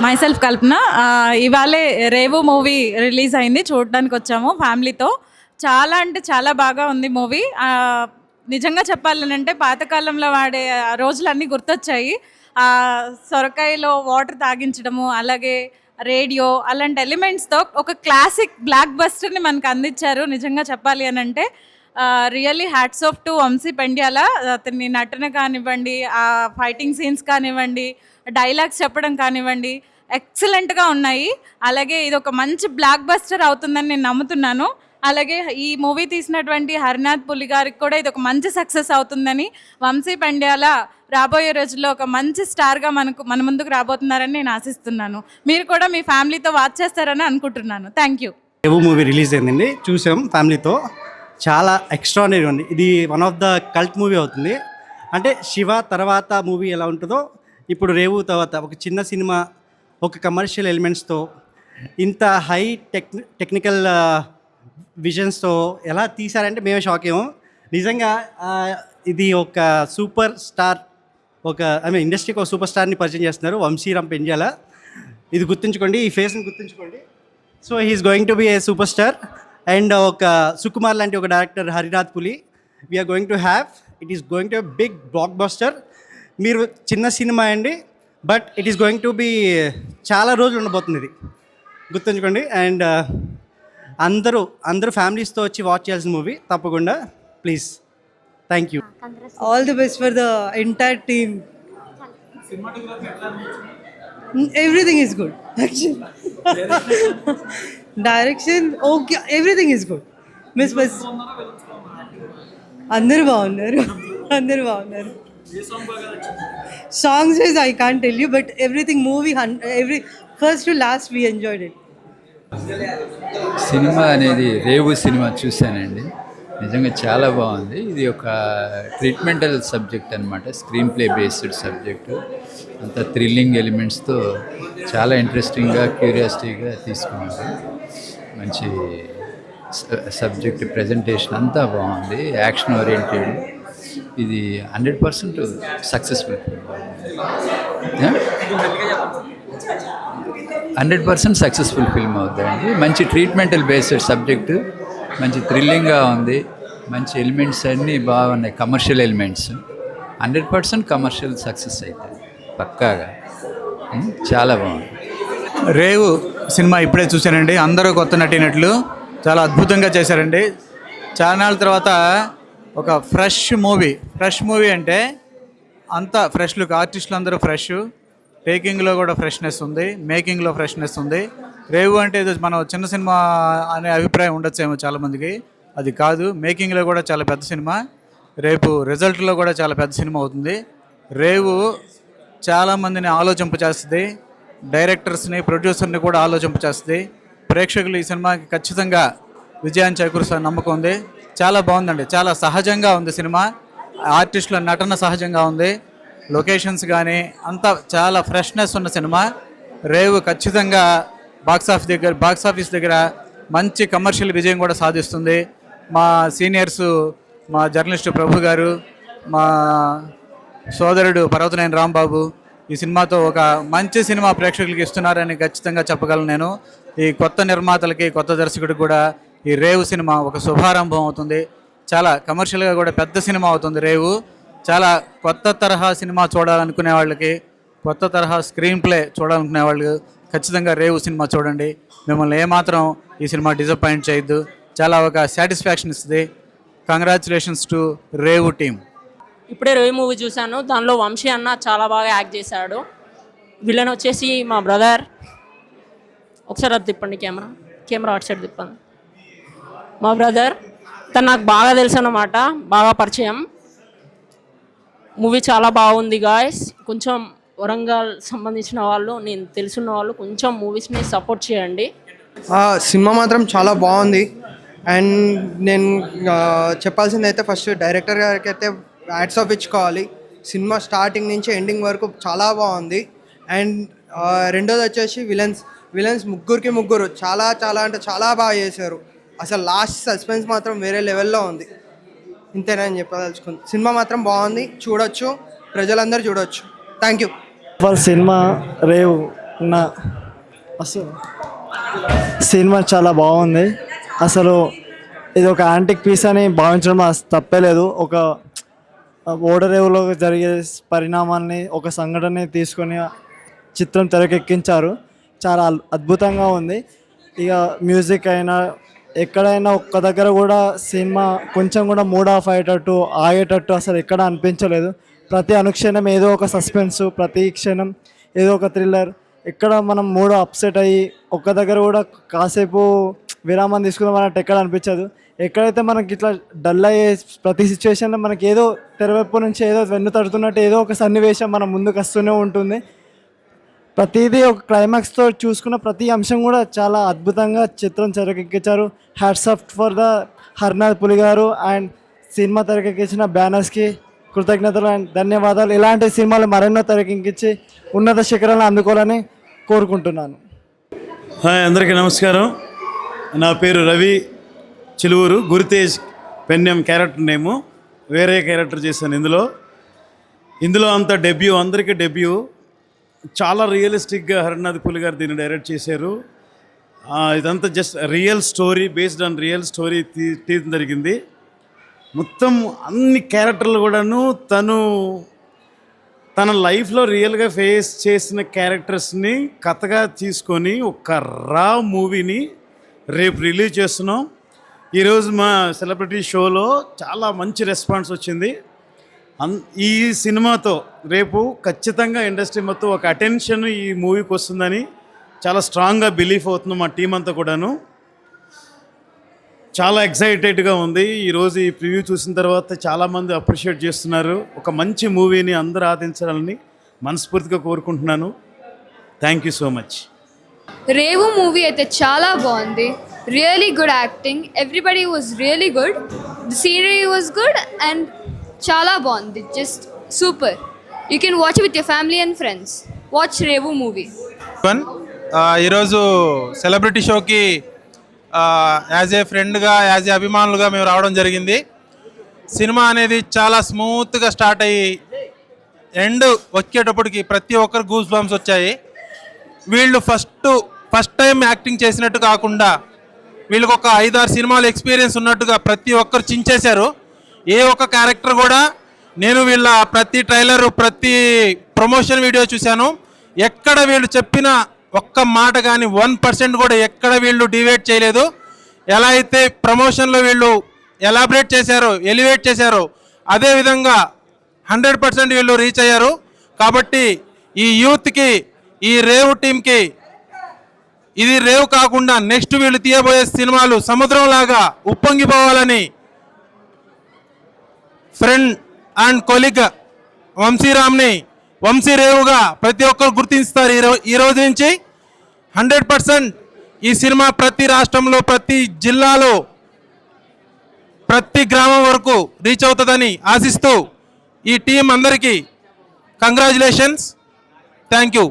My self కల్పన. ఇవాళే రేవు movie release అయింది, చూడడానికి వచ్చాము ఫ్యామిలీతో. చాలా అంటే చాలా బాగా ఉంది మూవీ. నిజంగా చెప్పాలనంటే పాతకాలంలో వాడే ఆ రోజులన్నీ గుర్తొచ్చాయి. సొరకాయలో వాటర్ తాగించడము, అలాగే రేడియో, అలాంటి ఎలిమెంట్స్తో ఒక క్లాసిక్ బ్లాక్ బస్టర్ని మనకు అందించారు. నిజంగా చెప్పాలి అని అంటే really hats off to Vamshi Pendyala. అతని నటన కానివ్వండి, ఆ ఫైటింగ్ సీన్స్ కానివ్వండి, డైలాగ్స్ చెప్పడం కానివ్వండి, ఎక్సలెంట్గా ఉన్నాయి. అలాగే ఇది ఒక మంచి బ్లాక్ బస్టర్ అవుతుందని నేను నమ్ముతున్నాను. అలాగే ఈ మూవీ తీసినటువంటి హరినాథ్ పులి గారికి కూడా ఇది ఒక మంచి సక్సెస్ అవుతుందని, వంశీ పెండ్యాల రాబోయే రోజుల్లో ఒక మంచి స్టార్గా మన ముందుకు రాబోతున్నారని నేను ఆశిస్తున్నాను. మీరు కూడా మీ ఫ్యామిలీతో వాచ్ చేస్తారని అనుకుంటున్నాను. Thank you. Revu movie release అయిందండి, చూసాం ఫ్యామిలీతో. చాలా ఎక్స్ట్రాడినరీ ఉంది. ఇది one of the cult movie అవుతుంది. అంటే శివ తర్వాత మూవీ ఎలా ఉంటుందో ఇప్పుడు రేవు తర్వాత ఒక చిన్న సినిమా, ఒక కమర్షియల్ ఎలిమెంట్స్తో, ఇంత హై టెక్నికల్ విజన్స్తో ఎలా తీశారంటే మేమే షాక్ ఏమో నిజంగా. ఇది ఒక సూపర్ స్టార్, ఇండస్ట్రీకి ఒక సూపర్ స్టార్ని పరిచయం చేస్తున్నారు వంశీరామ్ పెండ్యాల. ఇది గుర్తుంచుకోండి, ఈ ఫేస్ని గుర్తుంచుకోండి. So he's going to be a super star. And ఒక సుకుమార్ లాంటి ఒక director Harinath Puli we're going to have. It is going to big blockbuster. మీరు చిన్న సినిమా అండి, but it is going to be చాలా రోజులు ఉండబోతుంది, ఇది గుర్తుంచుకోండి. అండ్ అందరూ ఫ్యామిలీస్తో వచ్చి వాచ్ చేయాల్సిన మూవీ తప్పకుండా, please. Thank you. All the best for the entire team. Everything is good, actually. Direction, okay, everything is good. Miss అందరూ బాగున్నారు. Songs wise I can't tell you, but everything movie, every first to last we enjoyed it. Cinema అనేది రేవు cinema చూశానండి, నిజంగా చాలా బాగుంది. ఇది ఒక ట్రీట్మెంటల్ subject అనమాట, స్క్రీన్ ప్లే బేస్డ్ సబ్జెక్టు. అంత థ్రిల్లింగ్ ఎలిమెంట్స్తో చాలా ఇంట్రెస్టింగ్గా, క్యూరియాసిటీగా తీసుకున్నారు. మంచి సబ్జెక్ట్, ప్రజెంటేషన్ అంతా బాగుంది, యాక్షన్ ఓరియంటెడ్. ఇది 100% సక్సెస్ఫుల్ ఫిల్మ్, 100% సక్సెస్ఫుల్ ఫిల్మ్ అవుతుందండి. మంచి ట్రీట్మెంటల్ బేస్డ్ సబ్జెక్టు, మంచి థ్రిల్లింగ్గా ఉంది, మంచి ఎలిమెంట్స్ అన్నీ బాగున్నాయి, కమర్షియల్ ఎలిమెంట్స్. 100% కమర్షియల్ సక్సెస్ అవుతుంది పక్కాగా. చాలా బాగుంది. రేవు సినిమా ఇప్పుడే చూశానండి. అందరూ కొత్త నటినట్లు చాలా అద్భుతంగా చేశారండి. చాలా నాళ్ళ తర్వాత ఒక ఫ్రెష్ మూవీ అంటే అంతా ఫ్రెష్ లుక్, ఆర్టిస్టులు అందరూ ఫ్రెష్, టేకింగ్లో కూడా ఫ్రెష్నెస్ ఉంది, మేకింగ్లో ఫ్రెష్నెస్ ఉంది. రేవు అంటే ఇది మనం చిన్న సినిమా అనే అభిప్రాయం ఉండొచ్చేమో చాలామందికి, అది కాదు. మేకింగ్లో కూడా చాలా పెద్ద సినిమా, రేపు రిజల్ట్లో కూడా చాలా పెద్ద సినిమా అవుతుంది. రేవు చాలామందిని ఆలోచింపచేస్తుంది, డైరెక్టర్స్ని, ప్రొడ్యూసర్ని కూడా ఆలోచింపచేస్తుంది. ప్రేక్షకులు ఈ సినిమాకి ఖచ్చితంగా విజయాన్ని చేకూరుస్తారని నమ్మకం ఉంది. చాలా బాగుందండి, చాలా సహజంగా ఉంది సినిమా. ఆర్టిస్టుల నటన సహజంగా ఉంది, లొకేషన్స్ కానీ అంతా చాలా ఫ్రెష్నెస్ ఉన్న సినిమా. రేవు ఖచ్చితంగా బాక్స్ ఆఫీస్ దగ్గర మంచి కమర్షియల్ విజయం కూడా సాధిస్తుంది. మా సీనియర్సు, మా జర్నలిస్టు ప్రభు గారు, మా సోదరుడు పర్వతనేని రాంబాబు ఈ సినిమాతో ఒక మంచి సినిమా ప్రేక్షకులకి ఇస్తున్నారని ఖచ్చితంగా చెప్పగలను నేను. ఈ కొత్త నిర్మాతలకి, కొత్త దర్శకుడికి కూడా ఈ రేవు సినిమా ఒక శుభారంభం అవుతుంది. చాలా కమర్షియల్గా కూడా పెద్ద సినిమా అవుతుంది రేవు. చాలా కొత్త తరహా సినిమా చూడాలనుకునే వాళ్ళకి, కొత్త తరహా స్క్రీన్ ప్లే చూడాలనుకునే వాళ్ళు ఖచ్చితంగా రేవు సినిమా చూడండి. మిమ్మల్ని ఏమాత్రం ఈ సినిమా డిసప్పాయింట్ చేయొద్దు, చాలా ఒక సాటిస్ఫాక్షన్ ఇస్తుంది. Congratulations to Revu team. ఇప్పుడే రేవు మూవీ చూశాను, దానిలో వంశీ అన్న చాలా బాగా యాక్ట్ చేశాడు. విలన్ వచ్చేసి మా బ్రదర్. ఒకసారి అది తిప్పండి, కెమెరా అటు సైడ్ తిప్పండి. మా బ్రదర్ తను నాకు బాగా తెలుసు అన్నమాట, బాగా పరిచయం. మూవీ చాలా బాగుంది గాయస్. కొంచెం వరంగల్ సంబంధించిన వాళ్ళు, నేను తెలుసున్న వాళ్ళు కొంచెం మూవీస్ని సపోర్ట్ చేయండి. సినిమా మాత్రం చాలా బాగుంది. అండ్ నేను చెప్పాల్సింది అయితే ఫస్ట్ డైరెక్టర్ గారికి అయితే హ్యాట్స్ ఆఫ్ ఇచ్చుకోవాలి. సినిమా స్టార్టింగ్ నుంచి ఎండింగ్ వరకు చాలా బాగుంది. అండ్ రెండోది వచ్చేసి విలన్స్ ముగ్గురు చాలా అంటే చాలా బాగా చేశారు. అసలు లాస్ట్ సస్పెన్స్ మాత్రం వేరే లెవెల్లో ఉంది. ఇంతేనా అని చెప్పదలుచుకుంది. సినిమా మాత్రం బాగుంది, చూడొచ్చు, ప్రజలందరూ చూడొచ్చు. Thank you. సూపర్ సినిమా రేవు ఉన్న అసలు సినిమా చాలా బాగుంది. అసలు ఇది ఒక యాంటిక్ పీస్ అని భావించడం తప్పలేదు. ఒక ఓడరేవులో జరిగే పరిణామాల్ని ఒక సంఘటనని తీసుకొని చిత్రం తెరకెక్కించారు. చాలా అద్భుతంగా ఉంది. ఇక మ్యూజిక్ అయినా ఎక్కడైనా ఒక్క దగ్గర కూడా సినిమా కొంచెం కూడా మూడ్ ఆఫ్ అయ్యేటట్టు ఆగేటట్టు అసలు ఎక్కడ అనిపించలేదు. ప్రతి అనుక్షణం ఏదో ఒక సస్పెన్స్, ప్రతి క్షణం ఏదో ఒక థ్రిల్లర్. ఎక్కడ మనం మూడ్ అప్సెట్ అయ్యి ఒక్క దగ్గర కూడా కాసేపు విరామం తీసుకుందాం అన్నట్టు ఎక్కడ అనిపించదు. ఎక్కడైతే మనకి ఇట్లా డల్ అయ్యే ప్రతి సిచ్యువేషన్లో మనకి ఏదో తెరవైపు నుంచి ఏదో వెన్ను తడుతున్నట్టు ఏదో ఒక సన్నివేశం మన ముందుకు వస్తూనే ఉంటుంది. ప్రతిదీ ఒక క్లైమాక్స్తో చూసుకున్న ప్రతి అంశం కూడా చాలా అద్భుతంగా చిత్రం తెరకెక్కించారు. Hats off for the Harnath Puli గారు అండ్ సినిమా తెరకెక్కించిన బ్యానర్స్కి కృతజ్ఞతలు అండ్ ధన్యవాదాలు. ఇలాంటి సినిమాలు మరెన్నో తెరకెక్కించి ఉన్నత శిఖరాలను అందుకోవాలని కోరుకుంటున్నాను. హాయ్, అందరికీ నమస్కారం. నా పేరు రవి చిలువూరు. గురుతేజ్ పెన్యం క్యారెక్టర్ నేము. వేరే క్యారెక్టర్ చేశాను ఇందులో అంత డెబ్యూ, అందరికీ డెబ్యూ. చాలా రియలిస్టిక్గా హరినాథ్ పులి గారు దీన్ని డైరెక్ట్ చేశారు. ఇదంతా just real story, based on real story తీయడం జరిగింది. మొత్తం అన్ని క్యారెక్టర్లు కూడాను తన లైఫ్లో రియల్గా ఫేస్ చేసిన క్యారెక్టర్స్ని కథగా తీసుకొని ఒక రా మూవీని రేపు రిలీజ్ చేస్తున్నాం. ఈరోజు మా సెలబ్రిటీ షోలో చాలా మంచి రెస్పాన్స్ వచ్చింది. ఈ సినిమాతో రేపు ఖచ్చితంగా ఇండస్ట్రీ మొత్తం ఒక అటెన్షన్ ఈ మూవీకి వస్తుందని చాలా స్ట్రాంగ్గా బిలీఫ్ అవుతున్నాం మా టీం అంతా కూడాను. చాలా ఎక్సైటెడ్గా ఉంది. ఈరోజు ఈ ప్రివ్యూ చూసిన తర్వాత చాలామంది అప్రిషియేట్ చేస్తున్నారు. ఒక మంచి మూవీని అందరూ ఆదించాలని మనస్ఫూర్తిగా కోరుకుంటున్నాను. Thank you so much. Revu movie అయితే చాలా బాగుంది. Really good acting, everybody was really good, the scenery was good and చాలా బాగుంది. Just super. You can watch with your family and friends. Watch Revu movie. ఈరోజు సెలబ్రిటీ షోకి యాజ్ ఏ ఫ్రెండ్గా, as ఏ అభిమానులుగా మేము రావడం జరిగింది. సినిమా అనేది చాలా స్మూత్గా స్టార్ట్ అయ్యి ఎండ్ వచ్చేటప్పటికి ప్రతి ఒక్కరు గూస్ బంప్స్ వచ్చాయి. వీళ్ళు ఫస్ట్ టైం యాక్టింగ్ చేసినట్టు కాకుండా వీళ్ళకి ఒక 5-6 సినిమాలు ఎక్స్పీరియన్స్ ఉన్నట్టుగా ప్రతి ఒక్కరు చించేశారు. ఏ ఒక్క క్యారెక్టర్ కూడా, నేను వీళ్ళ ప్రతి ట్రైలరు, ప్రతి ప్రమోషన్ వీడియో చూశాను. ఎక్కడ వీళ్ళు చెప్పిన ఒక్క మాట కానీ 1% కూడా ఎక్కడ వీళ్ళు డివేట్ చేయలేదు. ఎలా అయితే ప్రమోషన్లో వీళ్ళు ఎలాబరేట్ చేశారో, ఎలివేట్ చేశారో, అదేవిధంగా 100% వీళ్ళు రీచ్ అయ్యారు. కాబట్టి ఈ యూత్కి, ఈ రేవు టీంకి ఇది రేవు కాకుండా నెక్స్ట్ వీళ్ళు తీయబోయే సినిమాలు సముద్రంలాగా ఉప్పొంగిపోవాలని ఫ్రెండ్ అండ్ కొలీగ్ వంశీరామ్ని వంశీ రేవుగా ప్రతి ఒక్కరు గుర్తిస్తారు. ఈ రోజు నుంచి 100% ఈ సినిమా ప్రతి రాష్ట్రంలో, ప్రతి జిల్లాలో, ప్రతి గ్రామం వరకు రీచ్ అవుతుందని ఆశిస్తూ ఈ టీం అందరికీ కంగ్రాచులేషన్స్. Thank you.